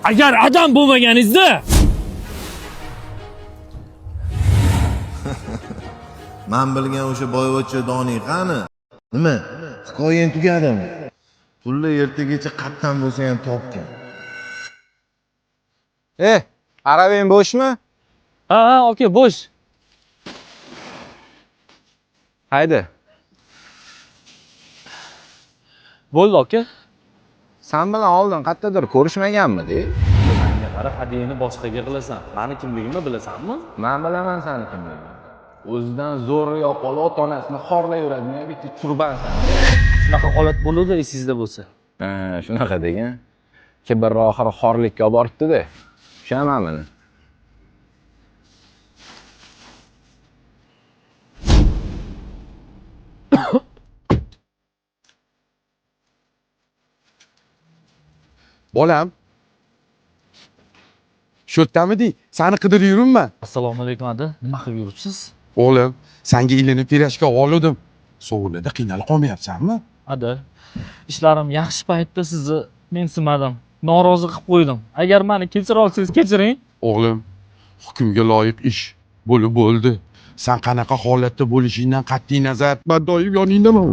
Agar adam bo'lmaganingizda men bilgan o'sha boyvachcha Doniy qani? Nima? Hikoyang tugadimi? Pulni ertagacha qattan bo'lsa ham topgan. Arabang bo'shmi? ha, aka, bo'sh. Haydi. Bo'ldi, aka. Sen bilan oldin qayerdadir ko'rishmaganmidi? Menga qara, hadiyani boshqaga qilasan. Meni kimligimni bilasanmi? Men bilaman seni kimligingni. O'zidan zo'r yo'qol ota-onasini xorlayveradigan bitta turbansan. Shunaqa holat bo'ladi esingizda bo'lsa. Ha, shunaqa degan. Kibr oxiri xorlikka olib boribdi-da. Tushaman buni. Bolam. Shu yerdamiding? Seni qidirib yuribman. Assalomu alaykum, aka. Nima qilib yuribsiz? O'g'lim, senga ilinib pirashga oldim. Sovuqlarda qiynalib qolmayapsanmi? Ada, ishlarim yaxshi paytda sizni mensimadim. Norozi qilib qo'ydim. Agar meni kechira olsangiz kechiring. O'g'lim, hukmga loyiq ish bo'lib bo'ldi. Sen qanaqa holatda bo'lishingdan qat'iy nazar, men doim yoningdaman.